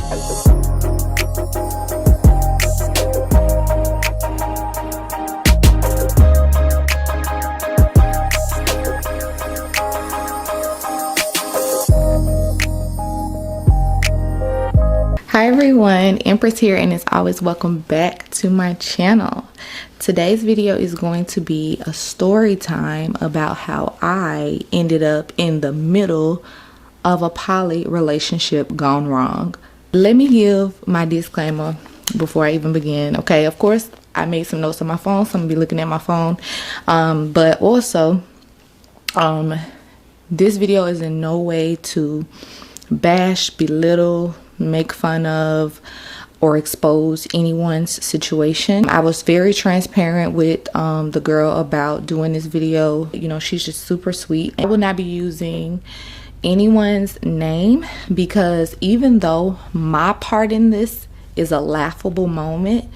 Hi everyone, Empress here, and as always, welcome back to my channel. Today's video is going to be a story time about how I ended up in the middle of a poly relationship gone wrong. Let me give my disclaimer before I even begin. Okay, of course, I made some notes on my phone, so I'm gonna be looking at my phone. But also, this video is in no way to bash, belittle, make fun of, or expose anyone's situation. I was very transparent with the girl about doing this video. You know, she's just super sweet. I will not be using anyone's name because even though my part in this is a laughable moment,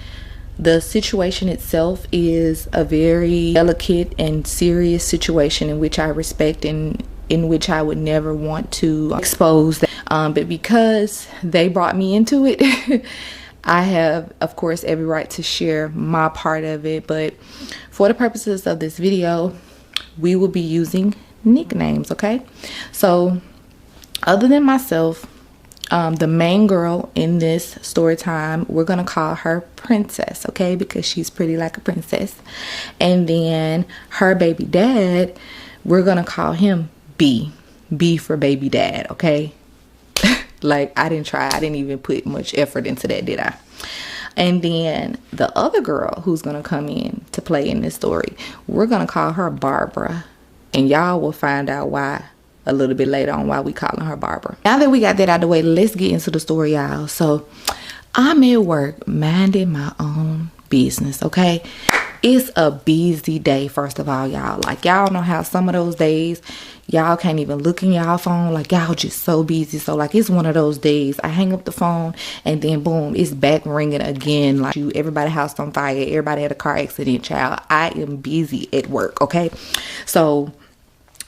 the situation itself is a very delicate and serious situation in which I respect and in which I would never want to expose that. But because they brought me into it, I have, of course, every right to share my part of it. But for the purposes of this video, we will be using nicknames, okay? So other than myself, the main girl in this story time, we're gonna call her Princess, okay? Because she's pretty like a princess. And then her baby dad, we're gonna call him B for baby dad, okay? Like, I didn't even put much effort into that, did I? And then the other girl who's gonna come in to play in this story, we're gonna call her Barbara, and y'all will find out why a little bit later on, why we calling her Barbara. Now that we got that out of the way, let's get into the story, y'all. So I'm at work minding my own business, okay? It's a busy day, first of all, y'all. Like, y'all know how some of those days y'all can't even look in y'all phone. Like, y'all just so busy. So like, it's one of those days I hang up the phone and then boom, it's back ringing again. Like, everybody house on fire, everybody had a car accident, child. I am busy at work, okay? So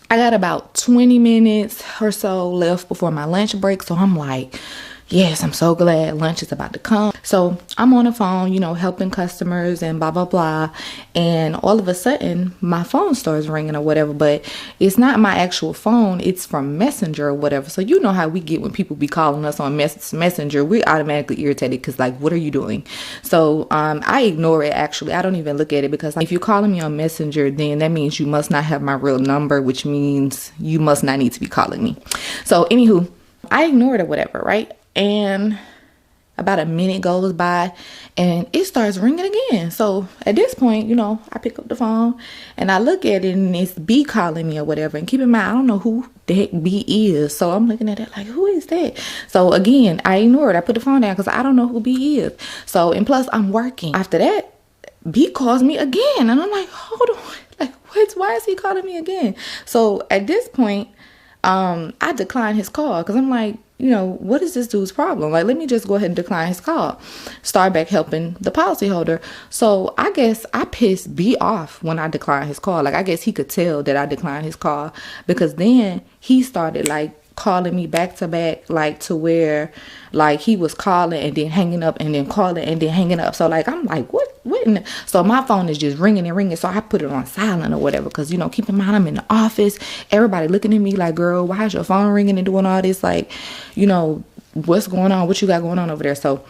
I got about 20 minutes or so left before my lunch break. So I'm like, yes, I'm so glad lunch is about to come. So I'm on the phone, you know, helping customers and blah, blah, blah. And all of a sudden, my phone starts ringing or whatever. But it's not my actual phone. It's from Messenger or whatever. So you know how we get when people be calling us on Messenger. We're automatically irritated because, like, what are you doing? So I ignore it, actually. I don't even look at it because, like, if you're calling me on Messenger, then that means you must not have my real number, which means you must not need to be calling me. So anywho, I ignore it or whatever, right? And about a minute goes by and it starts ringing again. So at this point, you know, I pick up the phone and I look at it and it's B calling me or whatever. And keep in mind, I don't know who the heck B is. So I'm looking at it like, who is that? So again, I ignore it. I put the phone down because I don't know who B is. So, and plus I'm working. After that, B calls me again. And I'm like, hold on. Like, what? Why is he calling me again? So at this point, I decline his call because I'm like, you know, what is this dude's problem? Like, let me just go ahead and decline his call. Start back helping the policyholder. So I guess I pissed B off when I declined his call. Like, I guess he could tell that I declined his call because then he started like calling me back to back, like to where like he was calling and then hanging up and then calling and then hanging up. So like, I'm like, what in the? So my phone is just ringing and ringing. So I put it on silent or whatever. Cause you know, keep in mind, I'm in the office, everybody looking at me like, girl, why is your phone ringing and doing all this? Like, you know, what's going on? What you got going on over there? So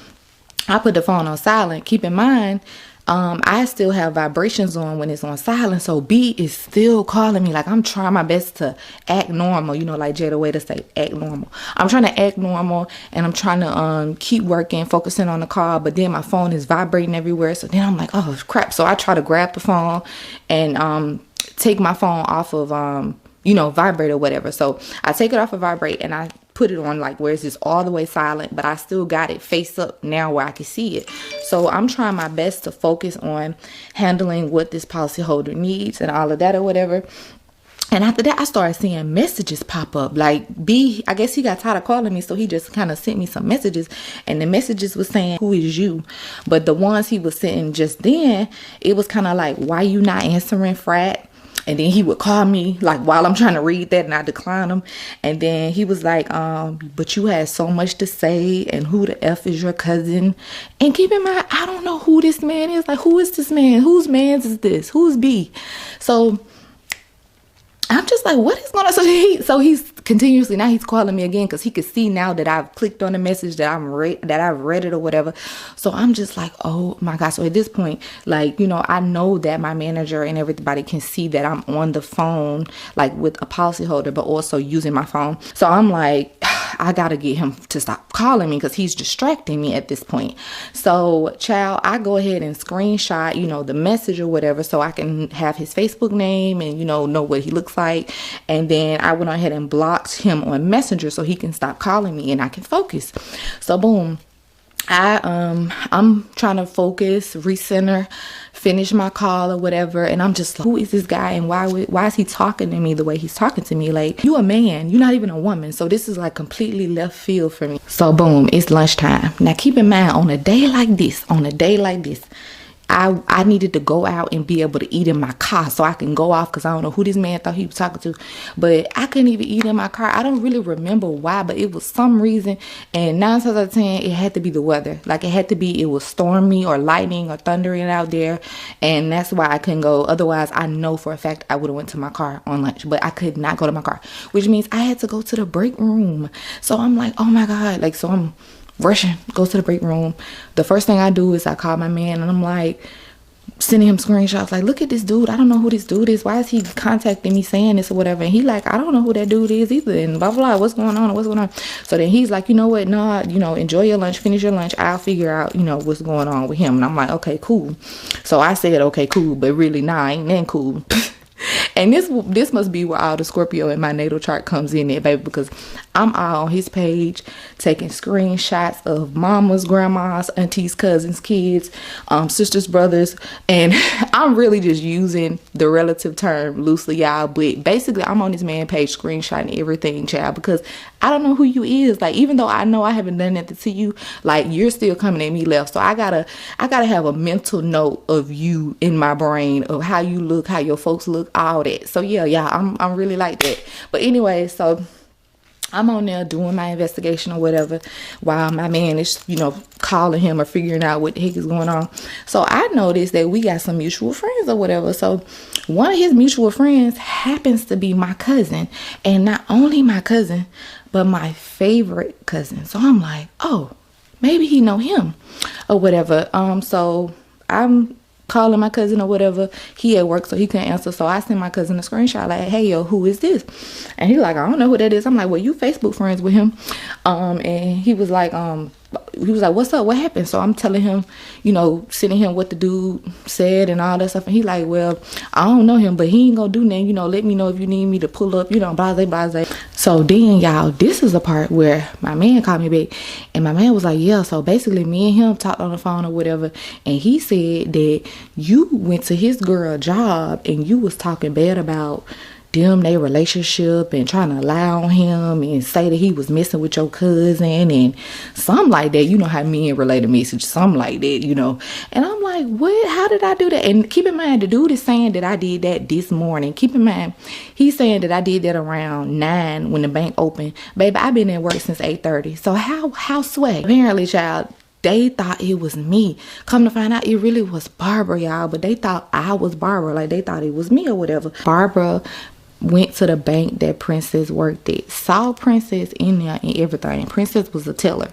I put the phone on silent. Keep in mind, I still have vibrations on when it's on silent. So B is still calling me. Like, I'm trying my best to act normal. You know, like Jada way to say act normal. I'm trying to act normal and I'm trying to keep working, focusing on the call. But then my phone is vibrating everywhere. So then I'm like, oh crap. So I try to grab the phone and take my phone off of you know, vibrate or whatever. So I take it off of vibrate and I put it on like where it's just all the way silent, but I still got it face up now where I can see it. So I'm trying my best to focus on handling what this policyholder needs and all of that or whatever. And after that, I started seeing messages pop up. Like B, I guess he got tired of calling me, so he just kind of sent me some messages. And the messages was saying, who is you? But the ones he was sending just then, it was kind of like, why you not answering, frat? And then he would call me like while I'm trying to read that, and I decline him. And then he was like, but you had so much to say, and who the F is your cousin? And keep in mind, I don't know who this man is. Like, who is this man? Whose man's is this? Who's B? So I'm just like, what is going on? So he's continuously, now he's calling me again because he could see now that I've clicked on the message, that I've read it or whatever. So I'm just like, oh my God. So at this point, like, you know, I know that my manager and everybody can see that I'm on the phone, like with a policyholder, but also using my phone. So I'm like, I gotta get him to stop calling me because he's distracting me at this point. So child, I go ahead and screenshot, you know, the message or whatever, so I can have his Facebook name and, you know what he looks like. And then I went ahead and blocked him on Messenger so he can stop calling me and I can focus. So boom, I'm trying to focus, recenter, finish my call or whatever, and I'm just like, who is this guy, and why is he talking to me the way he's talking to me? Like, you a man, you're not even a woman. So this is like completely left field for me. So boom, it's lunchtime. Now keep in mind, on a day like this, I needed to go out and be able to eat in my car so I can go off, because I don't know who this man thought he was talking to, but I couldn't even eat in my car. I don't really remember why, but it was some reason, and 9 times out of 10 it had to be the weather. Like, it was stormy or lightning or thundering out there, and that's why I couldn't go. Otherwise, I know for a fact I would have went to my car on lunch, but I could not go to my car, which means I had to go to the break room. So I'm like, oh my God, like, so I'm rushing, go to the break room. The first thing I do is I call my man, and I'm like sending him screenshots like, look at this dude, I don't know who this dude is, why is he contacting me saying this or whatever? And he like, I don't know who that dude is either, and blah blah, what's going on. So then he's like, you know what, no, you know, enjoy your lunch, finish your lunch, I'll figure out, you know, what's going on with him. And I'm like, okay, cool. So I said, okay, cool, but really, nah, ain't that cool. And this must be where all the Scorpio in my natal chart comes in there, baby, because I'm all on his page taking screenshots of mamas, grandmas, aunties, cousins, kids, sisters, brothers, and I'm really just using the relative term loosely, y'all, but basically I'm on this man page screenshotting everything, child, because I don't know who you is. Like, even though I know I haven't done that to you, like, you're still coming at me left. So I gotta have a mental note of you in my brain, of how you look, how your folks look, all that. So yeah, I'm really like that. But anyway, so I'm on there doing my investigation or whatever while my man is, you know, calling him or figuring out what the heck is going on. So I noticed that we got some mutual friends or whatever. So one of his mutual friends happens to be my cousin, and not only my cousin, but my favorite cousin. So I'm like, oh, maybe he know him or whatever. So I'm calling my cousin or whatever. He at work, so he couldn't answer. So I sent my cousin a screenshot like, hey, yo, who is this? And he like, I don't know who that is. I'm like, well, you Facebook friends with him. And he was like, what's up? What happened? So I'm telling him, you know, sending him what the dude said and all that stuff. And he like, well, I don't know him, but he ain't gonna do nothing. You know, let me know if you need me to pull up, you know, blase. So then, y'all, this is the part where my man called me back, and my man was like, yeah, so basically me and him talked on the phone or whatever, and he said that you went to his girl job and you was talking bad about them, their relationship, and trying to lie on him and say that he was messing with your cousin and something like that. You know how men relate a message, something like that, you know. And I'm like, what? How did I do that? And keep in mind, the dude is saying that I did that this morning. Keep in mind, he's saying that I did that around 9 when the bank opened. Baby, I've been at work since 8:30. So how swag? Apparently, child, they thought it was me. Come to find out, it really was Barbara, y'all. But they thought I was Barbara. Like, they thought it was me or whatever. Barbara went to the bank that Princess worked at, saw Princess in there and everything. Princess was a teller,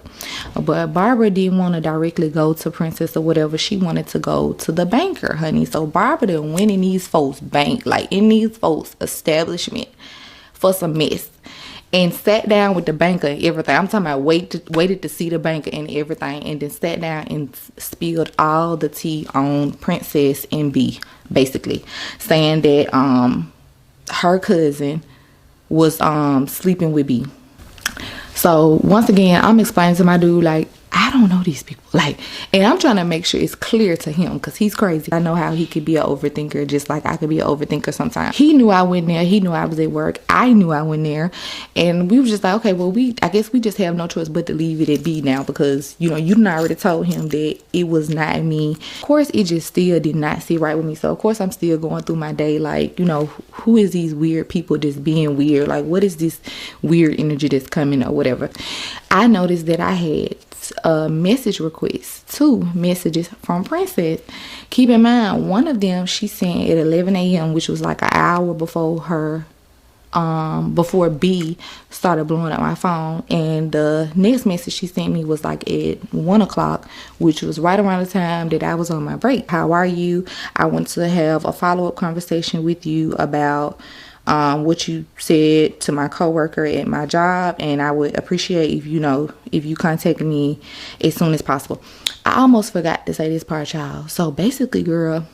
but Barbara didn't want to directly go to Princess or whatever. She wanted to go to the banker, honey. So Barbara done went in these folks' bank, like in these folks' establishment, for some mess, and sat down with the banker and everything. I'm talking about waited to see the banker and everything, and then sat down and spilled all the tea on Princess and B, basically saying that her cousin was sleeping with B. So once again, I'm explaining to my dude, like, I don't know these people. Like, and I'm trying to make sure it's clear to him because he's crazy. I know how he could be an overthinker just like I could be an overthinker sometimes. He knew I went there. He knew I was at work. I knew I went there. And we was just like, okay, well, I guess we just have no choice but to leave it at be now because, you know, you done already told him that it was not me. Of course, it just still did not sit right with me. So, of course, I'm still going through my day like, you know, who is these weird people just being weird? Like, what is this weird energy that's coming or whatever? I noticed that I had message requests, 2 messages from Princess. Keep in mind, one of them she sent at 11 a.m., which was like an hour before her before B started blowing up my phone, and the next message she sent me was like at 1 o'clock, which was right around the time that I was on my break. How are you? I want to have a follow-up conversation with you about what you said to my coworker at my job, and I would appreciate if you contact me as soon as possible. I almost forgot to say this part, y'all. So basically, girl,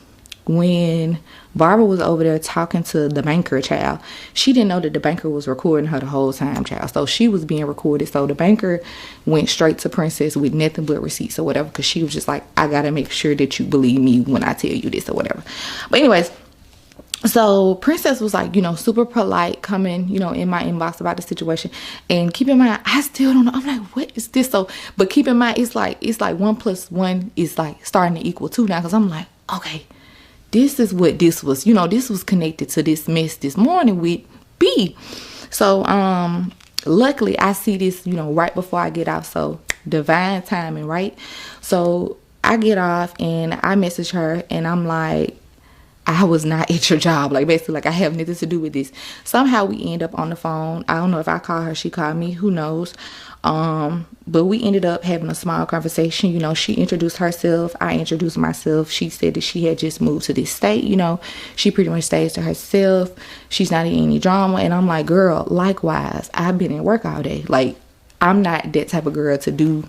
when Barbara was over there talking to the banker, child, she didn't know that the banker was recording her the whole time, child. So she was being recorded. So the banker went straight to Princess with nothing but receipts or whatever, because she was just like, I gotta make sure that you believe me when I tell you this or whatever. But anyways, so Princess was like, you know, super polite, coming, you know, in my inbox about the situation. And keep in mind, I still don't know. I'm like, what is this? So, but keep in mind, it's like 1 + 1 is like starting to equal 2 now. Because I'm like, okay, this is what this was. You know, this was connected to this mess this morning with B. So, luckily, I see this, you know, right before I get off. So, divine timing, right? So, I get off and I message her and I'm like, I was not at your job. Like, basically, like, I have nothing to do with this. Somehow we end up on the phone. I don't know if I call her, she called me, who knows. But we ended up having a small conversation. You know, she introduced herself, I introduced myself. She said that she had just moved to this state. You know, she pretty much stays to herself. She's not in any drama. And I'm like, girl, likewise, I've been at work all day. Like, I'm not that type of girl to do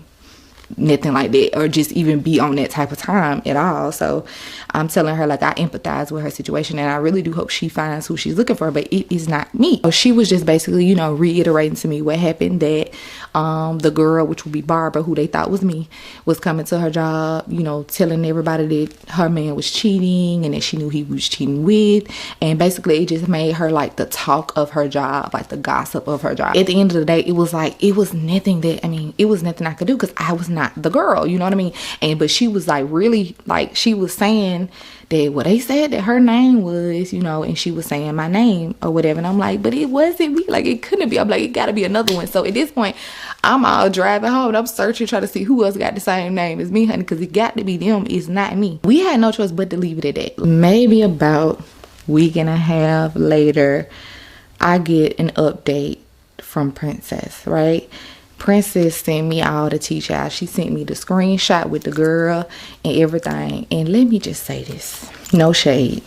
nothing like that or just even be on that type of time at all. So I'm telling her, like, I empathize with her situation and I really do hope she finds who she's looking for, but it is not me. So she was just basically, you know, reiterating to me what happened, that the girl, which would be Barbara, who they thought was me, was coming to her job, you know, telling everybody that her man was cheating and that she knew he was cheating with, and basically it just made her like the talk of her job, like the gossip of her job. At the end of the day, it was like, it was nothing that, I mean, it was nothing I could do because I was not the girl, you know what I mean? And but she was like, really, like, she was saying that what they said that her name was, you know, and she was saying my name or whatever, and I'm like, but it wasn't me. Like, it couldn't be. I'm like, it gotta be another one. So at this point, I'm all driving home and I'm searching, trying to see who else got the same name as me, honey, because it got to be them. It's not me. We had no choice but to leave it at that. Maybe about a week and a half later, I get an update from Princess, right? Princess sent me all the tea, child. She sent me the screenshot with the girl and everything. And let me just say this, no shade,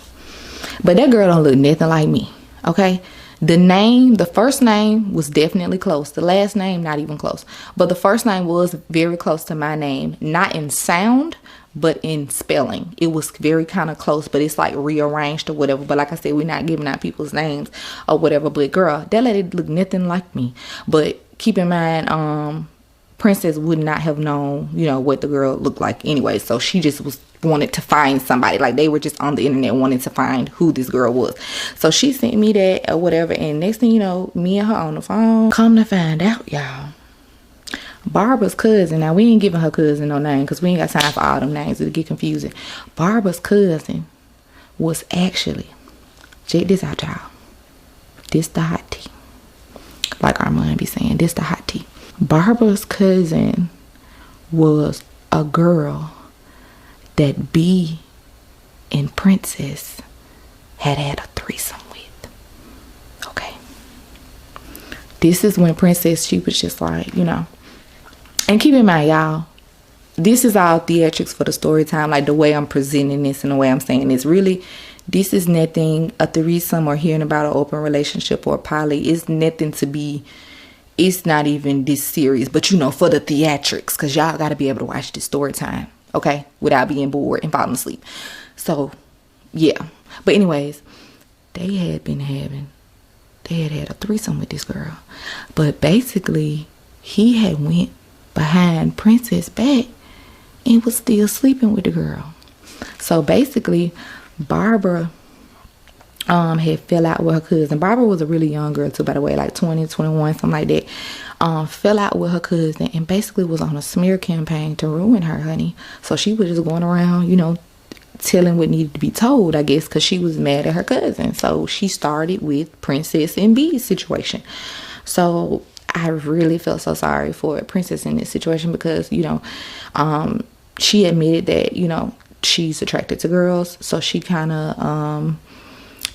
but that girl don't look nothing like me, okay? The first name was definitely close. The last name, not even close. But the first name was very close to my name. Not in sound, but in spelling. It was very kind of close, but it's like rearranged or whatever. But like I said, we're not giving out people's names or whatever. But girl, that lady looked nothing like me. But keep in mind, Princess would not have known, you know, what the girl looked like anyway. So she just wanted to find somebody. Like, they were just on the internet wanting to find who this girl was. So she sent me that or whatever. And next thing you know, me and her on the phone. Come to find out, y'all, Barbara's cousin, now we ain't giving her cousin no name because we ain't got time for all them names. It'll get confusing. Barbara's cousin was actually, check this out, y'all, this the hot tea. Like our mom be saying, this the hot tea. Barbara's cousin was a girl that B and Princess had a threesome with. Okay. This is when Princess, she was just like, you know. And keep in mind, y'all, this is all theatrics for the story time. Like, the way I'm presenting this and the way I'm saying this, really, this is nothing, a threesome or hearing about an open relationship or a poly. It's nothing to be, it's not even this serious. But, you know, for the theatrics, because y'all got to be able to watch this story time, okay, without being bored and falling asleep. So, yeah. But anyways, they had a threesome with this girl. But basically, he had went behind Princess back and was still sleeping with the girl. So basically, Barbara had fell out with her cousin. Barbara was a really young girl too, by the way, like 20, 21, something like that. Fell out with her cousin and basically was on a smear campaign to ruin her, honey. So she was just going around, you know, telling what needed to be told, I guess, because she was mad at her cousin. So she started with Princess and B's situation. So I really felt so sorry for Princess in this situation because, you know, she admitted that, you know, she's attracted to girls. So she kind of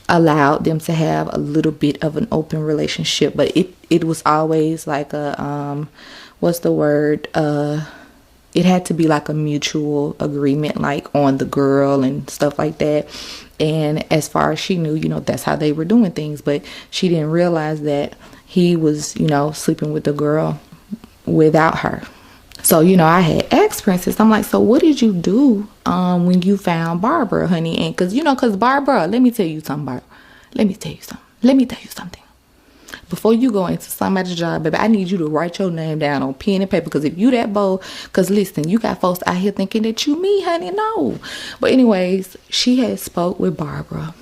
allowed them to have a little bit of an open relationship, but it was always like a what's the word, it had to be like a mutual agreement, like on the girl and stuff like that. And as far as she knew, you know, that's how they were doing things, but she didn't realize that he was, you know, sleeping with the girl without her. So, you know, I had asked Princess, I'm like, so what did you do when you found Barbara, honey? And because Barbara, let me tell you something. Before you go into somebody's job, baby, I need you to write your name down on pen and paper. Because if you that bold, because listen, you got folks out here thinking that you me, honey. No. But anyways, she had spoke with Barbara.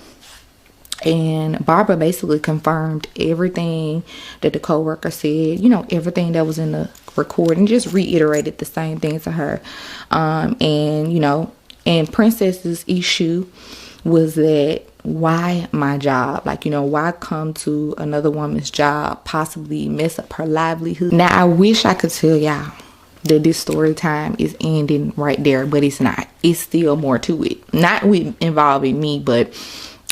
And Barbara basically confirmed everything that the co-worker said, you know, everything that was in the recording, just reiterated the same thing to her. And, you know, and Princess's issue was that why my job? Like, you know, why come to another woman's job, possibly mess up her livelihood? Now, I wish I could tell y'all that this story time is ending right there, but it's not. It's still more to it. Not with involving me, but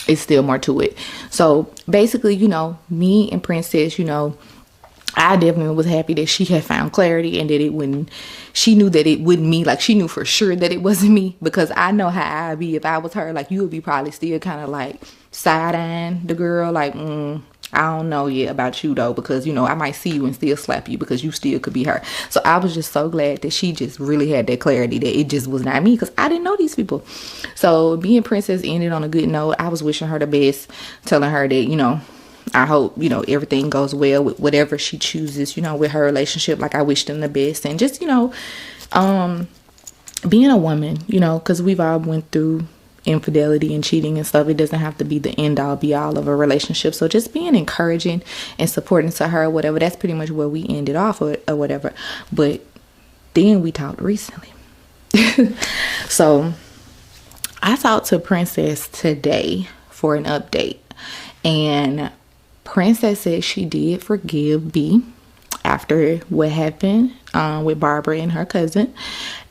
it's still more to it. So basically, you know, me and Princess, you know, I definitely was happy that she had found clarity and that she knew that it wasn't me. Like, she knew for sure that it wasn't me, because I know how I'd be if I was her. Like, you would be probably still kind of like side-eyeing the girl, like, I don't know yet about you though, because, you know, I might see you and still slap you because you still could be her. So I was just so glad that she just really had that clarity that it just was not me, because I didn't know these people. So me and Princess ended on a good note. I was wishing her the best, telling her that, you know, I hope, you know, everything goes well with whatever she chooses, you know, with her relationship. Like, I wish them the best. And just, you know, being a woman, you know, because we've all went through infidelity and cheating and stuff. It doesn't have to be the end all be all of a relationship. So just being encouraging and supporting to her or whatever, that's pretty much where we ended off or whatever. But then we talked recently. So I talked to Princess today for an update, and Princess said she did forgive B after what happened with Barbara and her cousin,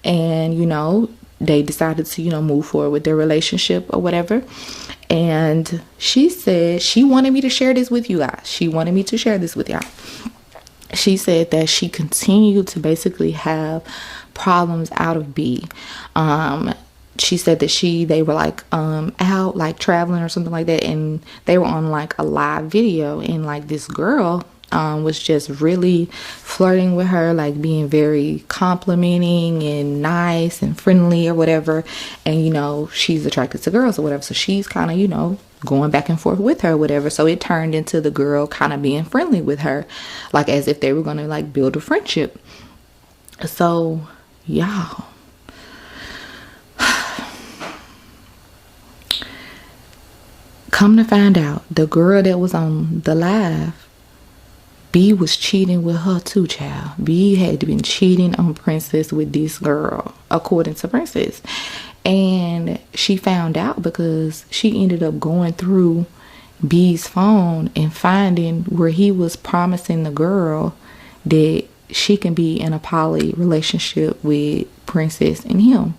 and, you know, they decided to, you know, move forward with their relationship or whatever. And she said she wanted me to share this with you guys. She wanted me to share this with y'all. She said that she continued to basically have problems out of B. She said that they were like out like traveling or something like that, and they were on like a live video, and like this girl was just really flirting with her, like being very complimenting and nice and friendly or whatever. And, you know, she's attracted to girls or whatever, so she's kind of, you know, going back and forth with her or whatever. So it turned into the girl kind of being friendly with her, like as if they were going to like build a friendship. So y'all, come to find out, the girl that was on the live, B was cheating with her too, child. B had been cheating on Princess with this girl, according to Princess. And she found out because she ended up going through B's phone and finding where he was promising the girl that she can be in a poly relationship with Princess and him.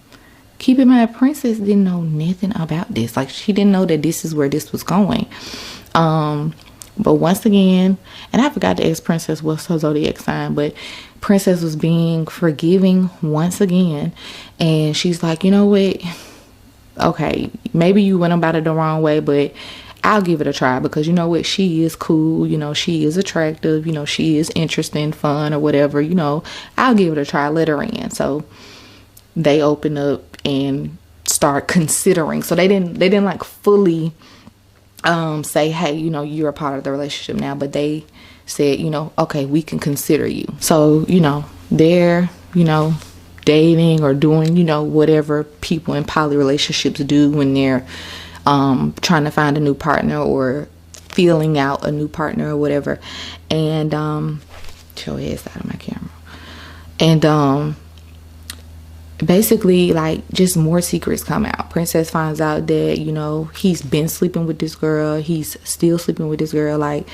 Keep in mind, Princess didn't know nothing about this. Like, she didn't know that this is where this was going. But once again, and I forgot to ask Princess what's her zodiac sign, but Princess was being forgiving once again. And she's like, you know what? Okay, maybe you went about it the wrong way, but I'll give it a try, because you know what? She is cool. You know, she is attractive. You know, she is interesting, fun, or whatever. You know, I'll give it a try. Let her in. So they open up and start considering. So they didn't like fully say, hey, you know, you're a part of the relationship now, but they said, you know, okay, we can consider you. So, you know, they're, you know, dating or doing, you know, whatever people in poly relationships do when they're trying to find a new partner or feeling out a new partner or whatever. And show his out of my camera. And basically, like, just more secrets come out. Princess finds out that, you know, he's been sleeping with this girl, he's still sleeping with this girl, like,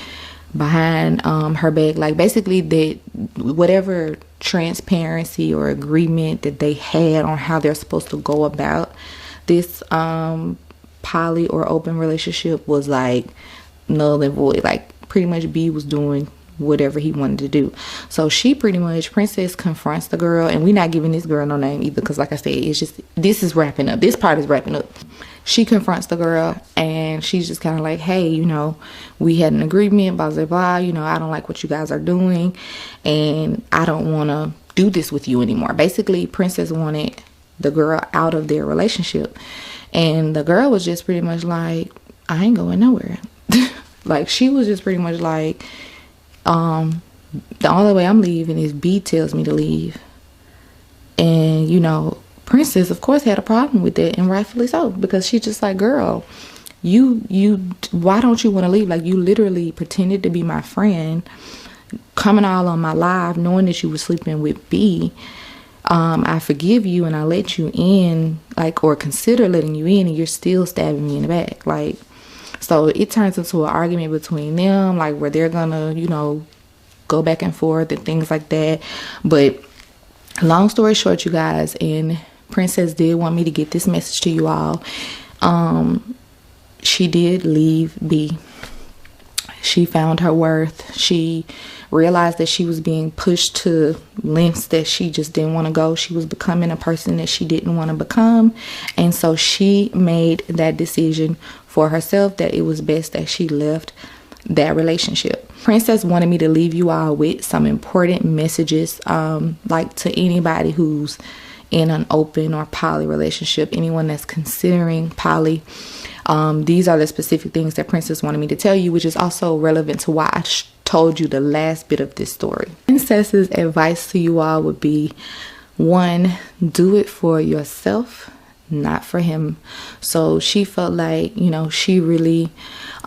behind her back. Like, basically, that whatever transparency or agreement that they had on how they're supposed to go about this poly or open relationship was like null and void. Like, pretty much B was doing whatever he wanted to do. So she pretty much, Princess confronts the girl, and we're not giving this girl no name either, because like I said, it's just, this is wrapping up, this part is wrapping up. She confronts the girl, and she's just kind of like, hey, you know, we had an agreement, blah blah blah, you know, I don't like what you guys are doing, and I don't want to do this with you anymore. Basically, Princess wanted the girl out of their relationship, and the girl was just pretty much like, I ain't going nowhere. Like, she was just pretty much like, the only way I'm leaving is B tells me to leave. And, you know, Princess, of course, had a problem with that, and rightfully so, because she's just like, girl, you why don't you want to leave? Like, you literally pretended to be my friend, coming all on my live, knowing that you were sleeping with B. I forgive you and I let you in, like, or consider letting you in, and you're still stabbing me in the back. Like, so it turns into an argument between them, like, where they're gonna, you know, go back and forth and things like that. But long story short, you guys, and Princess did want me to get this message to you all. She did leave B. She found her worth. She realized that she was being pushed to lengths that she just didn't want to go. She was becoming a person that she didn't want to become. And so she made that decision for herself, that it was best that she left that relationship. Princess wanted me to leave you all with some important messages, like, to anybody who's in an open or poly relationship, anyone that's considering poly. These are the specific things that Princess wanted me to tell you, which is also relevant to why I told you the last bit of this story. Princess's advice to you all would be, 1, do it for yourself, not for him. So she felt like, you know, she really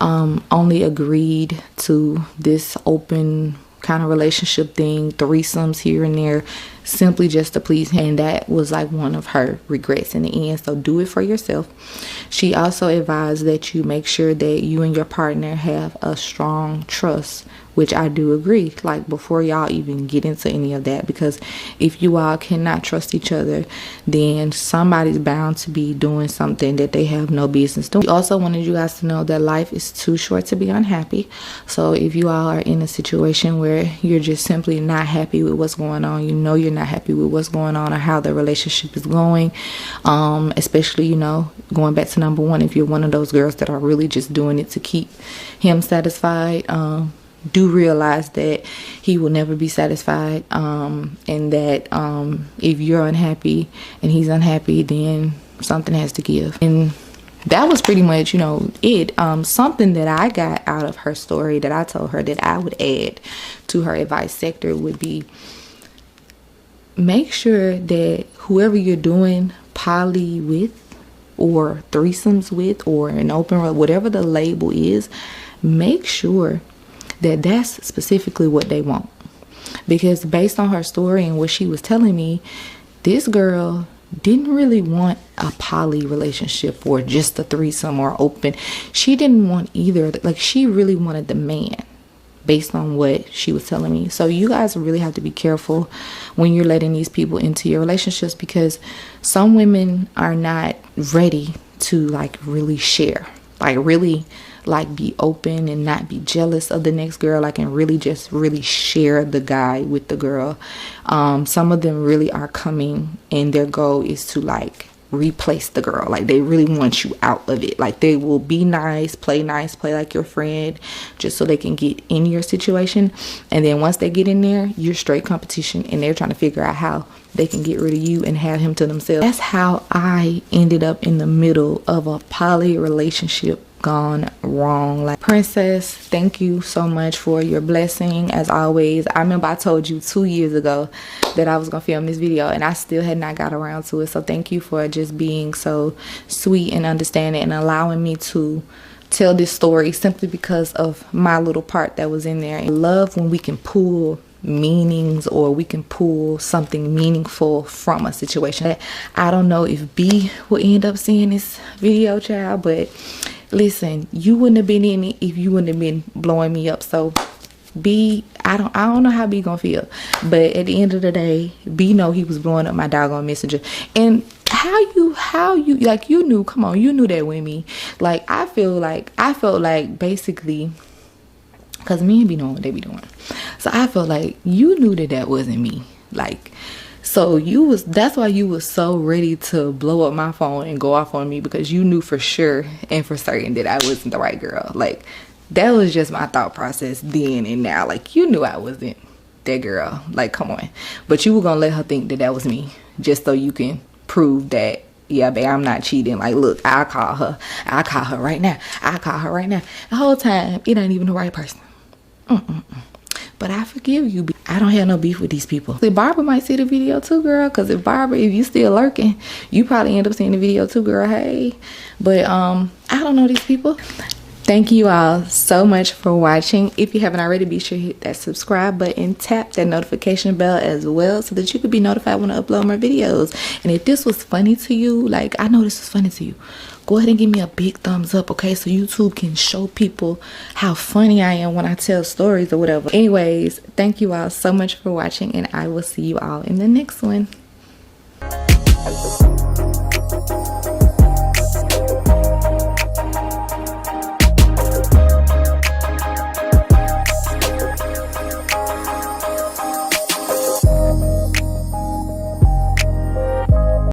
only agreed to this open kind of relationship thing, threesomes here and there, simply just to please him. And that was like one of her regrets in the end. So do it for yourself. She also advised that you make sure that you and your partner have a strong trust, which I do agree, like, before y'all even get into any of that, because if you all cannot trust each other, then somebody's bound to be doing something that they have no business doing. We also wanted you guys to know that life is too short to be unhappy. So if you all are in a situation where you're just simply not happy with what's going on, you know you're not happy with what's going on or how the relationship is going, especially, you know, going back to number 1, if you're one of those girls that are really just doing it to keep him satisfied, do realize that he will never be satisfied, and that if you're unhappy and he's unhappy, then something has to give. And that was pretty much, you know, it. Something that I got out of her story that I told her that I would add to her advice sector would be, make sure that whoever you're doing poly with or threesomes with or an open, whatever the label is, make sure that that's specifically what they want. Because based on her story and what she was telling me, this girl didn't really want a poly relationship or just a threesome or open. She didn't want either. Like, she really wanted the man, based on what she was telling me. So you guys really have to be careful when you're letting these people into your relationships, because some women are not ready to, like, really share, like, really, like, be open and not be jealous of the next girl, like, and really just really share the guy with the girl. Some of them really are coming and their goal is to, like, replace the girl. Like, they really want you out of it. Like, they will be nice, play like your friend, just so they can get in your situation. And then once they get in there, you're straight competition, and they're trying to figure out how they can get rid of you and have him to themselves. That's how I ended up in the middle of a poly relationship gone wrong. Like, princess, thank you so much for your blessing as always. I remember I told you 2 years ago that I was gonna film this video and I still had not got around to it. So thank you for just being so sweet and understanding and allowing me to tell this story simply because of my little part that was in there. I love when we can pull meanings, or we can pull something meaningful from a situation. I don't know if B will end up seeing this video, child, but listen, you wouldn't have been in it if you wouldn't have been blowing me up. So B, I don't know how B gonna feel, but at the end of the day, B know he was blowing up my doggone messenger. And how you like, you knew, come on, you knew that with me. Like, I felt like basically, because me and B knowing what they be doing, so I felt like you knew that that wasn't me. Like, so that's why you was so ready to blow up my phone and go off on me, because you knew for sure and for certain that I wasn't the right girl. Like, that was just my thought process then and now. Like, you knew I wasn't that girl. Like, come on. But you were gonna let her think that that was me, just so you can prove that, yeah, babe, I'm not cheating. Like, look, I'll call her right now. The whole time, it ain't even the right person. But I forgive you. I don't have no beef with these people. See, Barbara might see the video too, girl. Because if you still lurking, you probably end up seeing the video too, girl. Hey. But I don't know these people. Thank you all so much for watching. If you haven't already, be sure to hit that subscribe button, tap that notification bell as well, so that you could be notified when I upload more videos. And if this was funny to you, like, I know this was funny to you, go ahead and give me a big thumbs up, okay? So YouTube can show people how funny I am when I tell stories or whatever. Anyways, thank you all so much for watching, and I will see you all in the next one.